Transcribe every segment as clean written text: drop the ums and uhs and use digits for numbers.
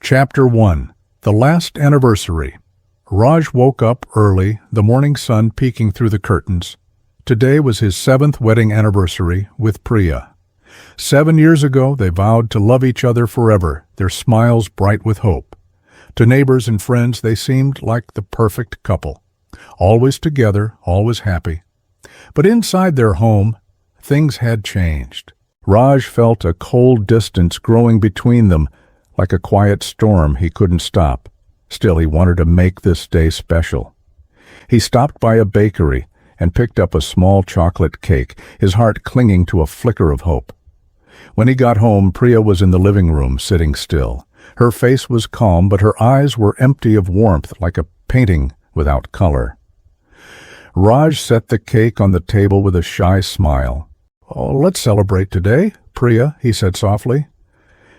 Chapter 1. The Last Anniversary. Raj woke up early, the morning sun peeking through the curtains. Today was his 7th wedding anniversary with Priya. 7 years ago, they vowed to love each other forever, their smiles bright with hope. To neighbors and friends, they seemed like the perfect couple. Always together, always happy. But inside their home, things had changed. Raj felt a cold distance growing between them, like a quiet storm he couldn't stop. Still, he wanted to make this day special. He stopped by a bakery and picked up a small chocolate cake, his heart clinging to a flicker of hope. When he got home, Priya was in the living room, sitting still. Her face was calm, but her eyes were empty of warmth, like a painting without color. Raj set the cake on the table with a shy smile. "Oh, let's celebrate today, Priya," he said softly.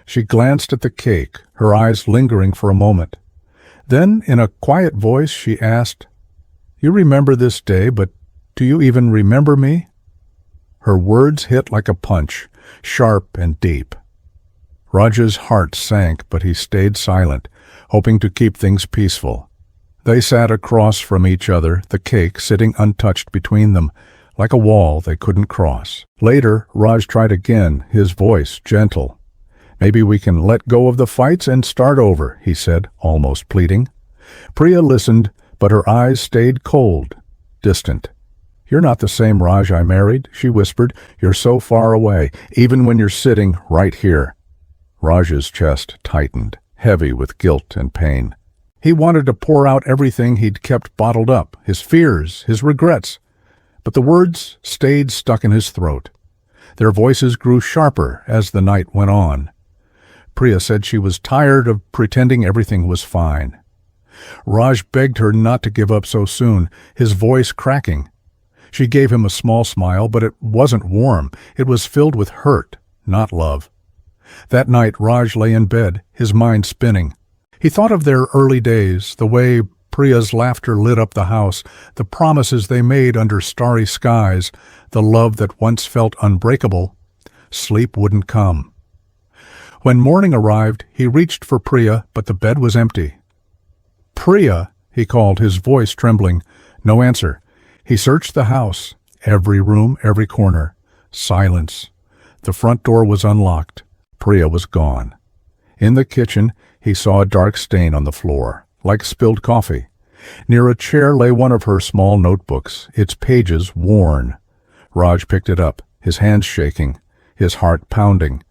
She glanced at the cake, her eyes lingering for a moment. Then, in a quiet voice, she asked, "You remember this day, but do you even remember me?" Her words hit like a punch, sharp and deep. Raj's heart sank, but he stayed silent, hoping to keep things peaceful. They sat across from each other, the cake sitting untouched between them, like a wall they couldn't cross. Later, Raj tried again, his voice gentle. "Maybe we can let go of the fights and start over," he said, almost pleading. Priya listened, but her eyes stayed cold, distant. "You're not the same Raj I married," she whispered. "You're so far away, even when you're sitting right here." Raj's chest tightened, heavy with guilt and pain. He wanted to pour out everything he'd kept bottled up, his fears, his regrets. But the words stayed stuck in his throat. Their voices grew sharper as the night went on. Priya said she was tired of pretending everything was fine. Raj begged her not to give up so soon, his voice cracking. She gave him a small smile, but it wasn't warm. It was filled with hurt, not love. That night, Raj lay in bed, his mind spinning. He thought of their early days, the way Priya's laughter lit up the house, the promises they made under starry skies, the love that once felt unbreakable. Sleep wouldn't come. When morning arrived, he reached for Priya, but the bed was empty. "Priya," he called, his voice trembling. No answer. He searched the house, every room, every corner. Silence. The front door was unlocked. Priya was gone. In the kitchen, he saw a dark stain on the floor, like spilled coffee. Near a chair lay one of her small notebooks, its pages worn. Raj picked it up, his hands shaking, his heart pounding.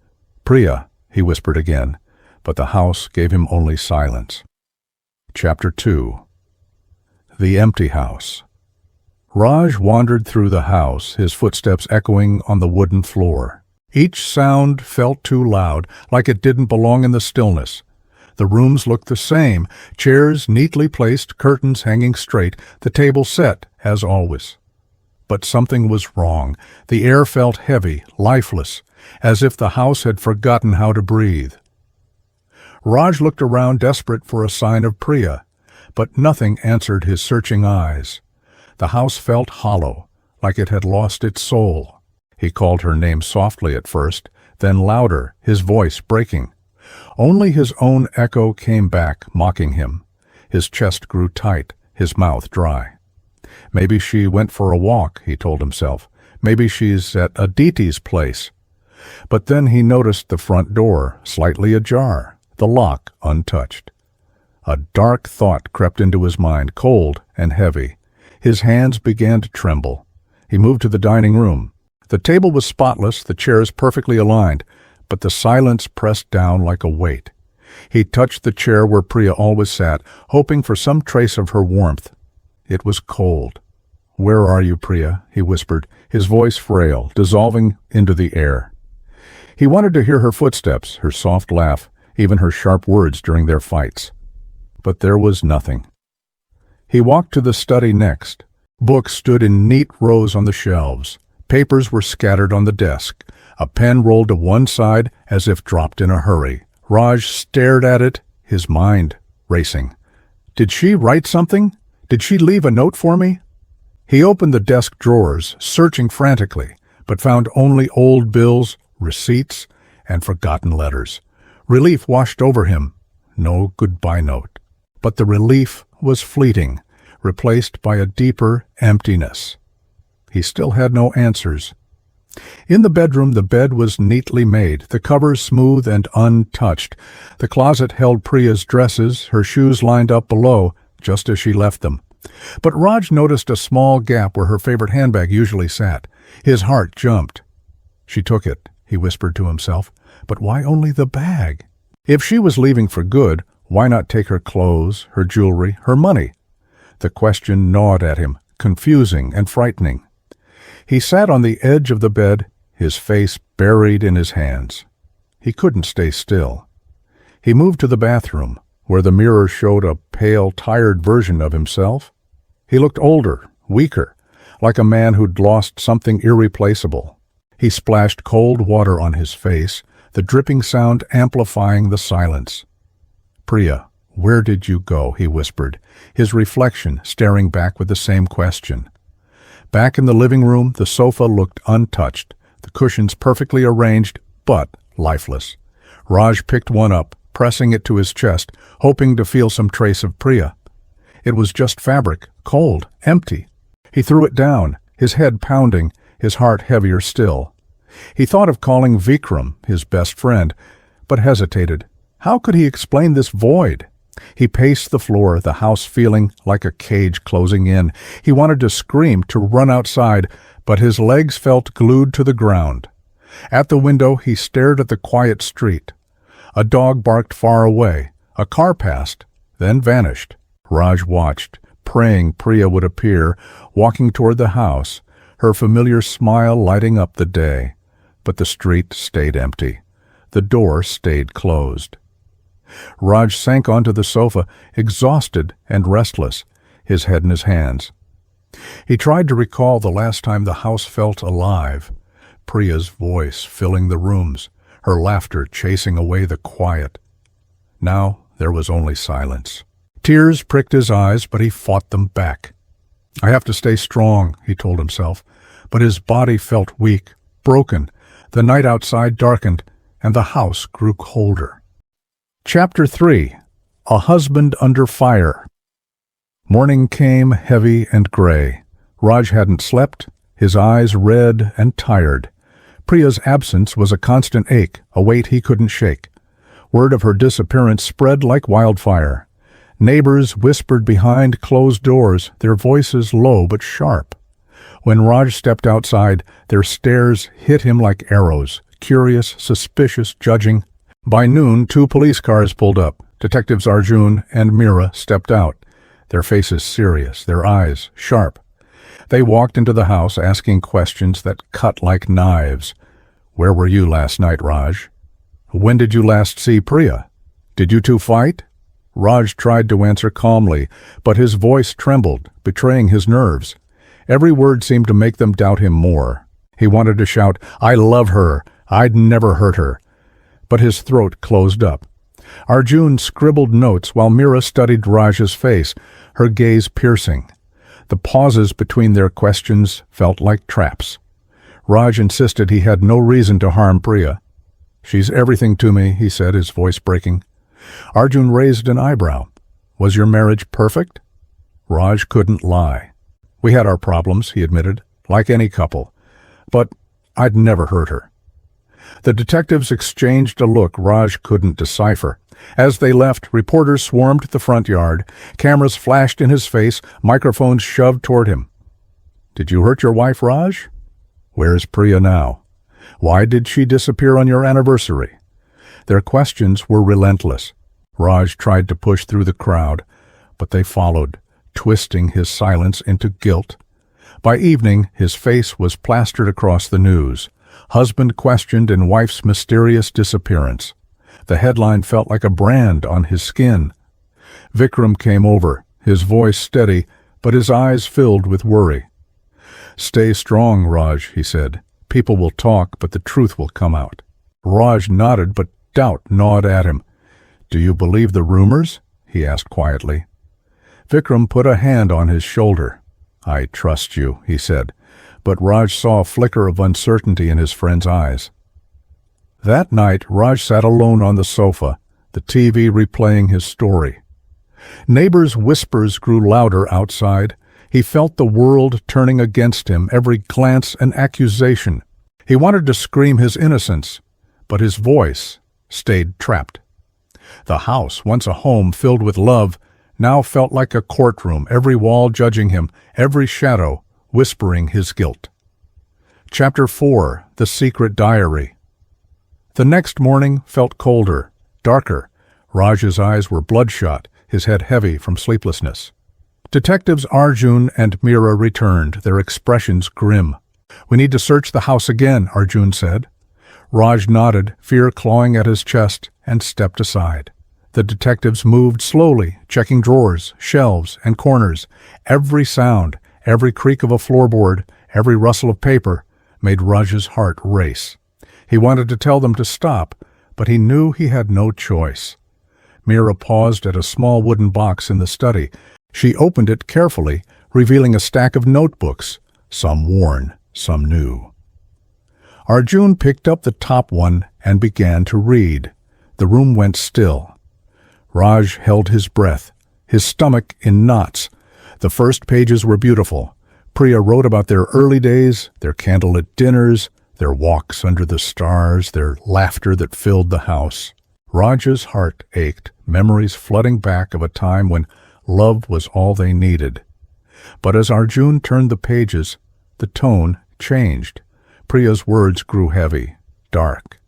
"Priya," he whispered again, but the house gave him only silence. Chapter 2. The Empty House. Raj wandered through the house, his footsteps echoing on the wooden floor. Each sound felt too loud, like it didn't belong in the stillness. The rooms looked the same, chairs neatly placed, curtains hanging straight, the table set, as always. But something was wrong. The air felt heavy, lifeless, as if the house had forgotten how to breathe. Raj looked around, desperate for a sign of Priya, but nothing answered his searching eyes. The house felt hollow, like it had lost its soul. He called her name softly at first, then louder, his voice breaking. Only his own echo came back, mocking him. His chest grew tight, his mouth dry. Maybe she went for a walk, he told himself. Maybe she's at Aditi's place. But then he noticed the front door, slightly ajar, the lock untouched. A dark thought crept into his mind, cold and heavy. His hands began to tremble. He moved to the dining room. The table was spotless, the chairs perfectly aligned, but the silence pressed down like a weight. He touched the chair where Priya always sat, hoping for some trace of her warmth. It was cold. "Where are you, Priya?" he whispered, his voice frail, dissolving into the air. He wanted to hear her footsteps, her soft laugh, even her sharp words during their fights. But there was nothing. He walked to the study next. Books stood in neat rows on the shelves. Papers were scattered on the desk. A pen rolled to one side as if dropped in a hurry. Raj stared at it, his mind racing. Did she write something? Did she leave a note for me? He opened the desk drawers, searching frantically, but found only old bills, receipts, and forgotten letters. Relief washed over him. no goodbye note. But the relief was fleeting, replaced by a deeper emptiness. He still had no answers. In the bedroom, the bed was neatly made, the covers smooth and untouched. The closet held Priya's dresses, her shoes lined up below, just as she left them. But Raj noticed a small gap where her favorite handbag usually sat. His heart jumped. She took it, he whispered to himself. But why only the bag? If she was leaving for good, why not take her clothes, her jewelry, her money? The question gnawed at him, confusing and frightening. He sat on the edge of the bed, his face buried in his hands. He couldn't stay still. He moved to the bathroom, where the mirror showed a pale, tired version of himself. He looked older, weaker, like a man who'd lost something irreplaceable. He splashed cold water on his face, the dripping sound amplifying the silence. "Priya, where did you go?" he whispered, his reflection staring back with the same question. Back in the living room, the sofa looked untouched, the cushions perfectly arranged, but lifeless. Raj picked one up, pressing it to his chest, hoping to feel some trace of Priya. It was just fabric, cold, empty. He threw it down, his head pounding, his heart heavier still. He thought of calling Vikram, his best friend, but hesitated. How could he explain this void? He paced the floor, the house feeling like a cage closing in. He wanted to scream, to run outside, but his legs felt glued to the ground. At the window, he stared at the quiet street. A dog barked far away. A car passed, then vanished. Raj watched, praying Priya would appear, walking toward the house, her familiar smile lighting up the day. But the street stayed empty. The door stayed closed. Raj sank onto the sofa, exhausted and restless, his head in his hands. He tried to recall the last time the house felt alive, Priya's voice filling the rooms, her laughter chasing away the quiet. Now there was only silence. Tears pricked his eyes, but he fought them back. "I have to stay strong," he told himself, but his body felt weak, broken. The night outside darkened, and the house grew colder. Chapter 3. A Husband Under Fire. Morning came heavy and gray. Raj hadn't slept, his eyes red and tired. Priya's absence was a constant ache, a weight he couldn't shake. Word of her disappearance spread like wildfire. Neighbors whispered behind closed doors, their voices low but sharp. When Raj stepped outside, their stares hit him like arrows, curious, suspicious, judging. By noon, 2 police cars pulled up. Detectives Arjun and Meera stepped out, their faces serious, their eyes sharp. They walked into the house asking questions that cut like knives. "Where were you last night, Raj?" "When did you last see Priya?" "Did you two fight?" Raj tried to answer calmly, but his voice trembled, betraying his nerves. Every word seemed to make them doubt him more. He wanted to shout, "I love her. I'd never hurt her." But his throat closed up. Arjun scribbled notes while Meera studied Raj's face, her gaze piercing. The pauses between their questions felt like traps. Raj insisted he had no reason to harm Priya. "She's everything to me," he said, his voice breaking. Arjun raised an eyebrow. "Was your marriage perfect?" Raj couldn't lie. "We had our problems," he admitted, "like any couple. But I'd never hurt her." The detectives exchanged a look Raj couldn't decipher. As they left, reporters swarmed the front yard. Cameras flashed in his face, microphones shoved toward him. "Did you hurt your wife, Raj? Where's Priya now? Why did she disappear on your anniversary?" Their questions were relentless. Raj tried to push through the crowd, but they followed, twisting his silence into guilt. By evening, his face was plastered across the news. Husband questioned in wife's mysterious disappearance. The headline felt like a brand on his skin. Vikram came over, his voice steady, but his eyes filled with worry. "Stay strong, Raj," he said. "People will talk, but the truth will come out." Raj nodded, but doubt gnawed at him. "Do you believe the rumors?" he asked quietly. Vikram put a hand on his shoulder. "I trust you," he said, but Raj saw a flicker of uncertainty in his friend's eyes. That night, Raj sat alone on the sofa, the TV replaying his story. Neighbors' whispers grew louder outside. He felt the world turning against him, every glance an accusation. He wanted to scream his innocence, but his voice stayed trapped. The house, once a home filled with love, now felt like a courtroom, every wall judging him, every shadow whispering his guilt. Chapter 4. The Secret Diary. The next morning felt colder, darker. Raj's eyes were bloodshot, his head heavy from sleeplessness. Detectives Arjun and Mira returned, their expressions grim. "We need to search the house again," Arjun said. Raj nodded, fear clawing at his chest, and stepped aside. The detectives moved slowly, checking drawers, shelves, and corners. Every sound, every creak of a floorboard, every rustle of paper, made Raj's heart race. He wanted to tell them to stop, but he knew he had no choice. Mira paused at a small wooden box in the study. She opened it carefully, revealing a stack of notebooks, some worn, some new. Arjun picked up the top one and began to read. The room went still. Raj held his breath, his stomach in knots. The first pages were beautiful. Priya wrote about their early days, their candlelit dinners, their walks under the stars, their laughter that filled the house. Raj's heart ached, memories flooding back of a time when love was all they needed. But as Arjun turned the pages, the tone changed. Priya's words grew heavy, dark.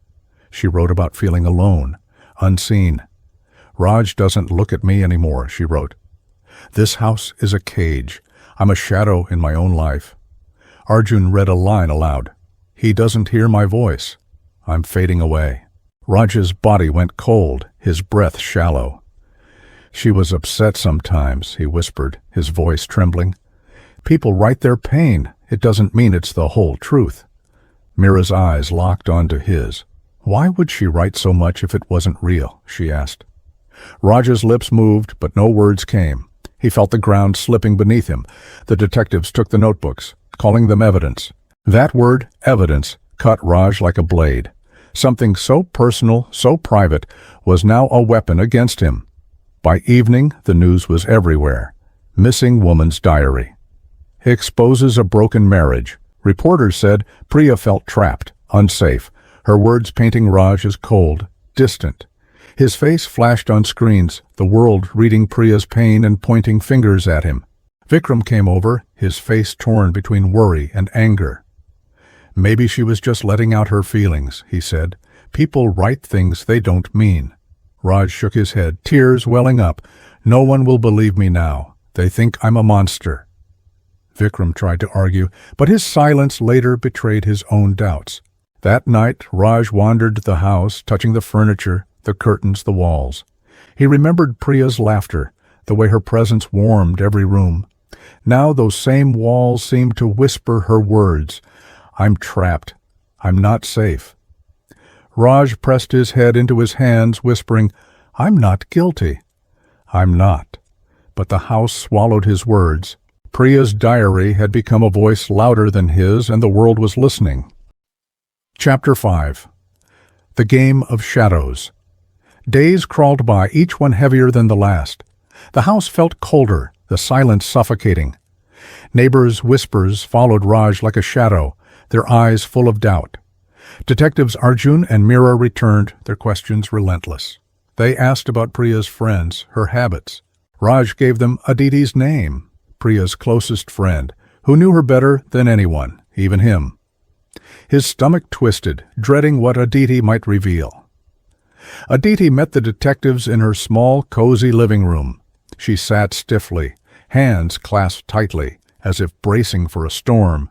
She wrote about feeling alone, unseen. "Raj doesn't look at me anymore," she wrote. "This house is a cage. I'm a shadow in my own life." Arjun read a line aloud. "He doesn't hear my voice. I'm fading away." Raj's body went cold, his breath shallow. "She was upset sometimes," he whispered, his voice trembling. "People write their pain. It doesn't mean it's the whole truth." Mira's eyes locked onto his. "Why would she write so much if it wasn't real?" she asked. Raj's lips moved, but no words came. He felt the ground slipping beneath him. The detectives took the notebooks, calling them evidence. That word, evidence, cut Raj like a blade. Something so personal, so private, was now a weapon against him. By evening, the news was everywhere. Missing woman's diary. Exposes a broken marriage. Reporters said Priya felt trapped, unsafe, her words painting Raj as cold, distant. His face flashed on screens, the world reading Priya's pain and pointing fingers at him. Vikram came over, his face torn between worry and anger. "Maybe she was just letting out her feelings," he said. "People write things they don't mean." Raj shook his head, tears welling up. "No one will believe me now. They think I'm a monster." Vikram tried to argue, but his silence later betrayed his own doubts. That night, Raj wandered the house, touching the furniture, the curtains, the walls. He remembered Priya's laughter, the way her presence warmed every room. Now those same walls seemed to whisper her words. "I'm trapped. I'm not safe." Raj pressed his head into his hands, whispering, "I'm not guilty." "I'm not." But the house swallowed his words. Priya's diary had become a voice louder than his, and the world was listening. Chapter 5. The Game of Shadows. Days crawled by, each one heavier than the last. The house felt colder, the silence suffocating. Neighbors' whispers followed Raj like a shadow, their eyes full of doubt. Detectives Arjun and Mira returned, their questions relentless. They asked about Priya's friends, her habits. Raj gave them Aditi's name, Priya's closest friend, who knew her better than anyone, even him. His stomach twisted, dreading what Aditi might reveal. Aditi met the detectives in her small, cozy living room. She sat stiffly, hands clasped tightly, as if bracing for a storm.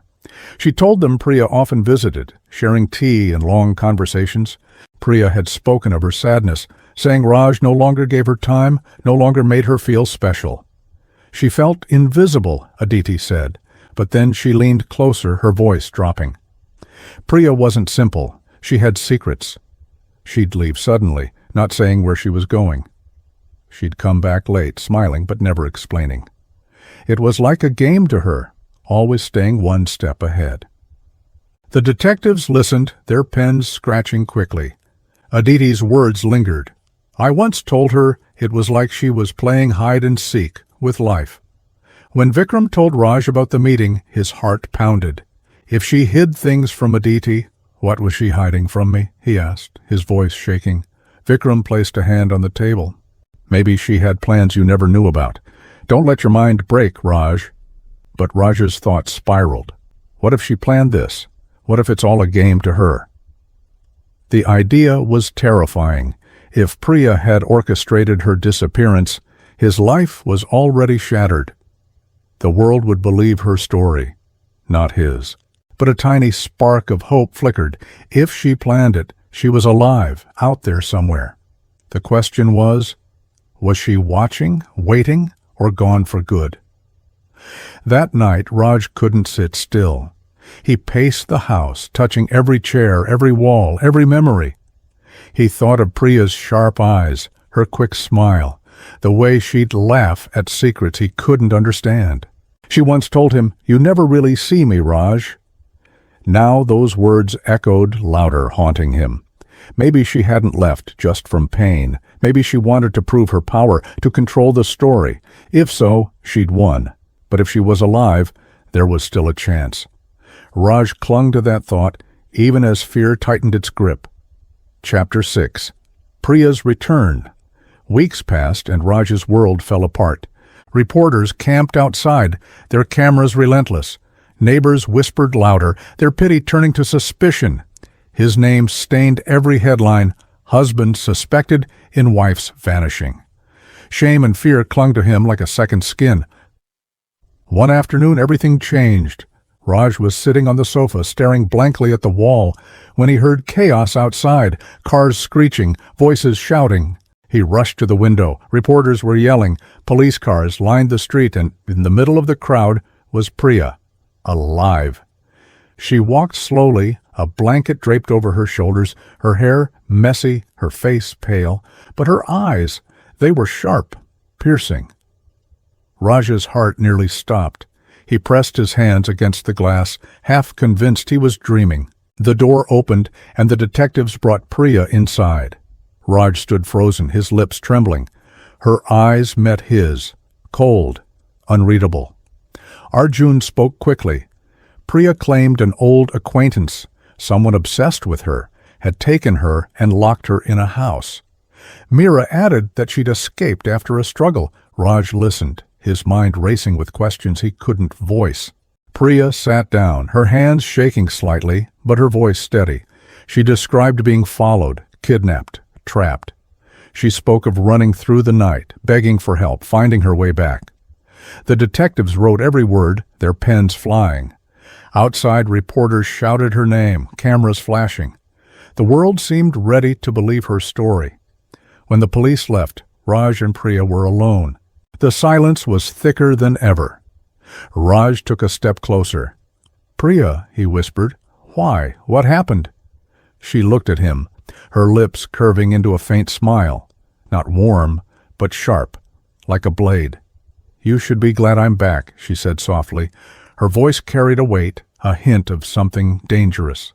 She told them Priya often visited, sharing tea and long conversations. Priya had spoken of her sadness, saying Raj no longer gave her time, no longer made her feel special. She felt invisible, Aditi said, but then she leaned closer, her voice dropping. Priya wasn't simple. She had secrets. She'd leave suddenly, not saying where she was going. She'd come back late, smiling but never explaining. It was like a game to her, always staying one step ahead. The detectives listened, their pens scratching quickly. Aditi's words lingered. I once told her it was like she was playing hide-and-seek with life. When Vikram told Raj about the meeting, his heart pounded. If she hid things from Aditi, what was she hiding from me? He asked, his voice shaking. Vikram placed a hand on the table. Maybe she had plans you never knew about. Don't let your mind break, Raj. But Raj's thoughts spiraled. What if she planned this? What if it's all a game to her? The idea was terrifying. If Priya had orchestrated her disappearance, his life was already shattered. The world would believe her story, not his. But a tiny spark of hope flickered. If she planned it, she was alive, out there somewhere. The question was she watching, waiting, or gone for good? That night, Raj couldn't sit still. He paced the house, touching every chair, every wall, every memory. He thought of Priya's sharp eyes, her quick smile, the way she'd laugh at secrets he couldn't understand. She once told him, "You never really see me, Raj." Now those words echoed louder, haunting him. Maybe she hadn't left just from pain. Maybe she wanted to prove her power, to control the story. If so, she'd won. But if she was alive, there was still a chance. Raj clung to that thought, even as fear tightened its grip. Chapter 6. Priya's Return. Weeks passed and Raj's world fell apart. Reporters camped outside, their cameras relentless. Neighbors whispered louder, their pity turning to suspicion. His name stained every headline, husband suspected in wife's vanishing. Shame and fear clung to him like a second skin. One afternoon, everything changed. Raj was sitting on the sofa, staring blankly at the wall, when he heard chaos outside, cars screeching, voices shouting. He rushed to the window. Reporters were yelling. Police cars lined the street, and in the middle of the crowd was Priya, alive. She walked slowly, a blanket draped over her shoulders, her hair messy, her face pale, but her eyes, they were sharp, piercing. Raj's heart nearly stopped. He pressed his hands against the glass, half convinced he was dreaming. The door opened, and the detectives brought Priya inside. Raj stood frozen, his lips trembling. Her eyes met his, cold, unreadable. Arjun spoke quickly. Priya claimed an old acquaintance, someone obsessed with her, had taken her and locked her in a house. Meera added that she'd escaped after a struggle. Raj listened, his mind racing with questions he couldn't voice. Priya sat down, her hands shaking slightly, but her voice steady. She described being followed, kidnapped, trapped. She spoke of running through the night, begging for help, finding her way back. The detectives wrote every word, their pens flying. Outside, reporters shouted her name, cameras flashing. The world seemed ready to believe her story. When the police left, Raj and Priya were alone. The silence was thicker than ever. Raj took a step closer. "Priya," he whispered. "Why? What happened?" She looked at him, her lips curving into a faint smile. Not warm, but sharp, like a blade. "You should be glad I'm back," she said softly. Her voice carried a weight, a hint of something dangerous.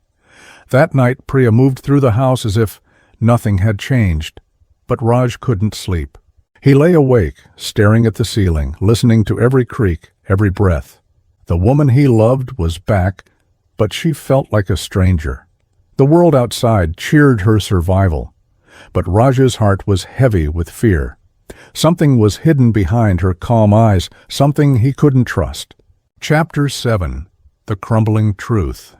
That night, Priya moved through the house as if nothing had changed. But Raj couldn't sleep. He lay awake, staring at the ceiling, listening to every creak, every breath. The woman he loved was back, but she felt like a stranger. The world outside cheered her survival, but Raj's heart was heavy with fear. Something was hidden behind her calm eyes, something he couldn't trust. Chapter 7. The Crumbling Truth.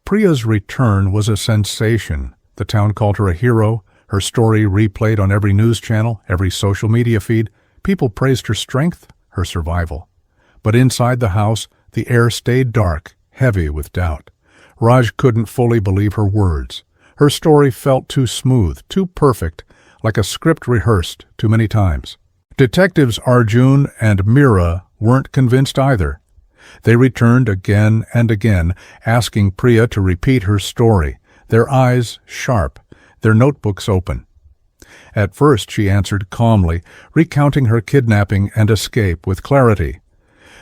Priya's return was a sensation. The town called her a hero. Her story replayed on every news channel, every social media feed. People praised her strength, her survival. But inside the house, the air stayed dark, heavy with doubt. Raj couldn't fully believe her words. Her story felt too smooth, too perfect, like a script rehearsed too many times. Detectives Arjun and Meera weren't convinced either. They returned again and again, asking Priya to repeat her story, their eyes sharp, their notebooks open. At first she answered calmly, recounting her kidnapping and escape with clarity.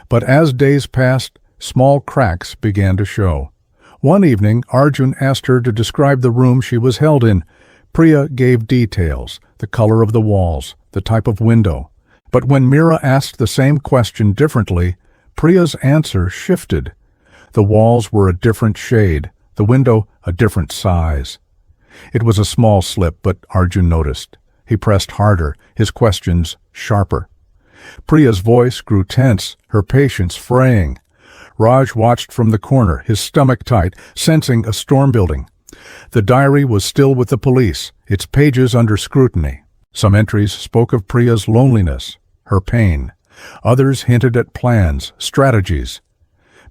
But as days passed, small cracks began to show. One evening, Arjun asked her to describe the room she was held in. Priya gave details, the color of the walls, the type of window. But when Meera asked the same question differently, Priya's answer shifted. The walls were a different shade, the window a different size. It was a small slip, but Arjun noticed. He pressed harder, his questions sharper. Priya's voice grew tense, her patience fraying. Raj watched from the corner, his stomach tight, sensing a storm building. The diary was still with the police, its pages under scrutiny. Some entries spoke of Priya's loneliness, her pain. Others hinted at plans, strategies.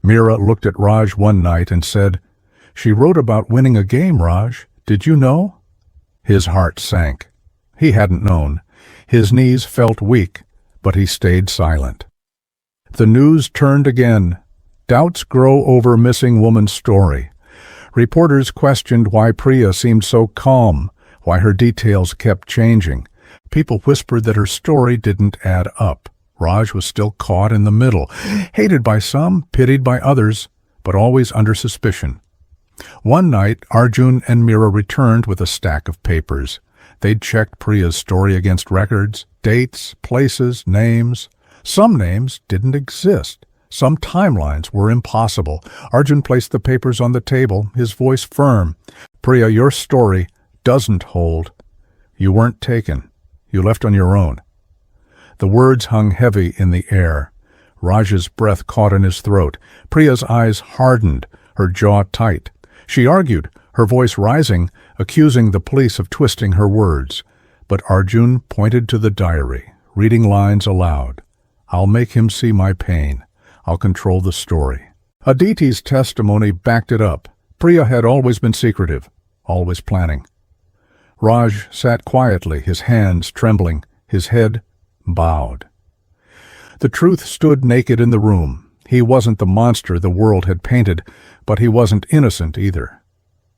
Meera looked at Raj one night and said, "She wrote about winning a game, Raj. Did you know?" His heart sank. He hadn't known. His knees felt weak, but he stayed silent. The news turned again. Doubts grow over missing woman's story. Reporters questioned why Priya seemed so calm, why her details kept changing. People whispered that her story didn't add up. Raj was still caught in the middle, hated by some, pitied by others, but always under suspicion. One night, Arjun and Meera returned with a stack of papers. They'd checked Priya's story against records, dates, places, names. Some names didn't exist. Some timelines were impossible. Arjun placed the papers on the table, his voice firm. "Priya, your story doesn't hold. You weren't taken. You left on your own." The words hung heavy in the air. Raj's breath caught in his throat. Priya's eyes hardened, her jaw tight. She argued, her voice rising, accusing the police of twisting her words. But Arjun pointed to the diary, reading lines aloud. "I'll make him see my pain. I'll control the story." Aditi's testimony backed it up. Priya had always been secretive, always planning. Raj sat quietly, his hands trembling, his head bowed. The truth stood naked in the room. He wasn't the monster the world had painted, but he wasn't innocent either.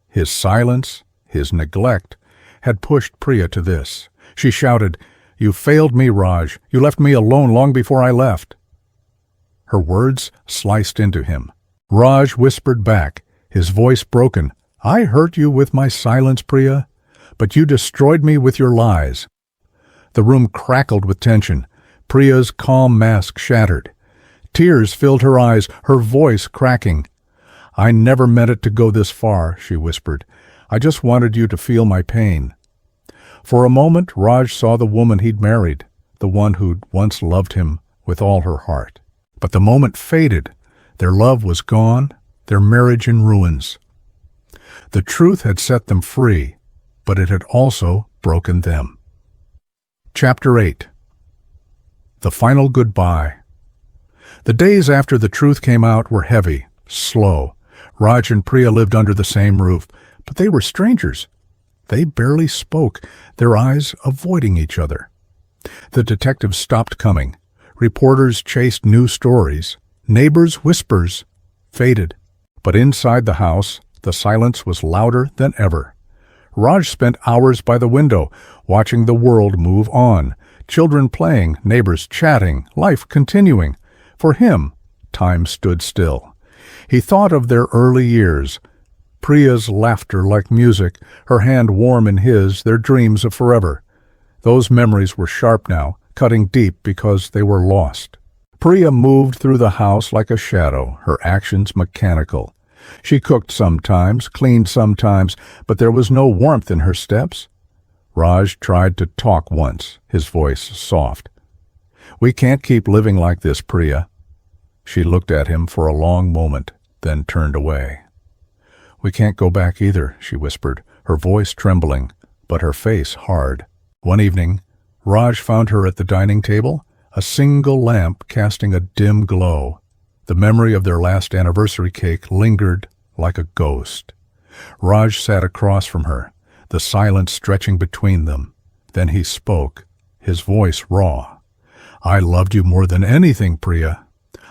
His silence, his neglect, had pushed Priya to this. She shouted, "You failed me, Raj. You left me alone long before I left." Her words sliced into him. Raj whispered back, his voice broken, "I hurt you with my silence, Priya, but you destroyed me with your lies." The room crackled with tension. Priya's calm mask shattered. Tears filled her eyes, her voice cracking. "I never meant it to go this far," she whispered. "I just wanted you to feel my pain." For a moment, Raj saw the woman he'd married, the one who'd once loved him with all her heart. But the moment faded. Their love was gone, their marriage in ruins. The truth had set them free, but it had also broken them. Chapter 8. The Final Goodbye. The days after the truth came out were heavy, slow. Raj and Priya lived under the same roof, but they were strangers. They barely spoke, their eyes avoiding each other. The detectives stopped coming. Reporters chased new stories. Neighbors' whispers faded. But inside the house, the silence was louder than ever. Raj spent hours by the window, watching the world move on. Children playing, neighbors chatting, life continuing. For him, time stood still. He thought of their early years. Priya's laughter like music, her hand warm in his, their dreams of forever. Those memories were sharp now, cutting deep because they were lost. Priya moved through the house like a shadow, her actions mechanical. She cooked sometimes, cleaned sometimes, but there was no warmth in her steps. Raj tried to talk once, his voice soft. "We can't keep living like this, Priya." She looked at him for a long moment, then turned away. "We can't go back either," she whispered, her voice trembling, but her face hard. One evening, Raj found her at the dining table, a single lamp casting a dim glow. The memory of their last anniversary cake lingered like a ghost. Raj sat across from her, the silence stretching between them. Then he spoke, his voice raw. "I loved you more than anything, Priya.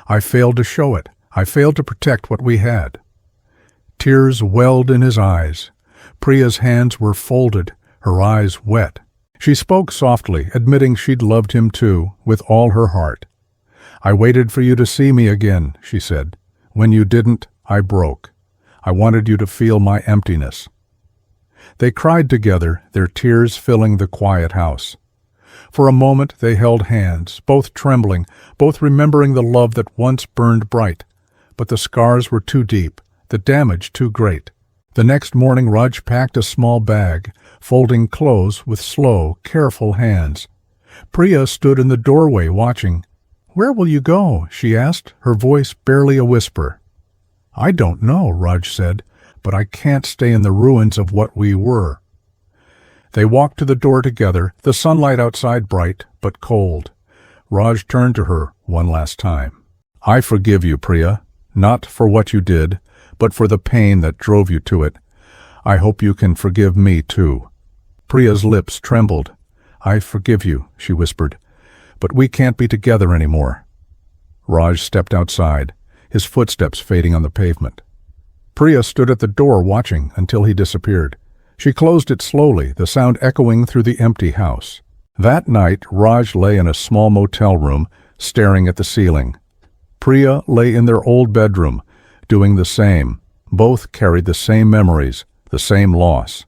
I failed to show it. I failed to protect what we had." Tears welled in his eyes. Priya's hands were folded, her eyes wet. She spoke softly, admitting she'd loved him too, with all her heart. "I waited for you to see me again," she said. "When you didn't, I broke. I wanted you to feel my emptiness." They cried together, their tears filling the quiet house. For a moment they held hands, both trembling, both remembering the love that once burned bright. But the scars were too deep, the damage too great. The next morning Raj packed a small bag, folding clothes with slow, careful hands. Priya stood in the doorway watching. "Where will you go?" she asked, her voice barely a whisper. "I don't know," Raj said, "but I can't stay in the ruins of what we were." They walked to the door together, the sunlight outside bright but cold. Raj turned to her one last time. "I forgive you, Priya, not for what you did, but for the pain that drove you to it. I hope you can forgive me, too." Priya's lips trembled. "I forgive you," she whispered, "but we can't be together anymore." Raj stepped outside, his footsteps fading on the pavement. Priya stood at the door watching until he disappeared. She closed it slowly, the sound echoing through the empty house. That night, Raj lay in a small motel room, staring at the ceiling. Priya lay in their old bedroom, doing the same. Both carried the same memories, the same loss.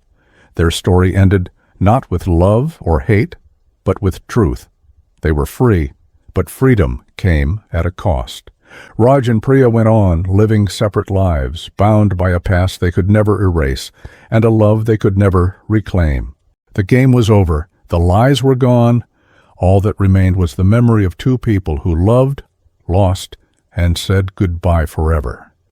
Their story ended not with love or hate, but with truth. They were free, but freedom came at a cost. Raj and Priya went on, living separate lives, bound by a past they could never erase, and a love they could never reclaim. The game was over, the lies were gone. All that remained was the memory of two people who loved, lost, and said goodbye forever.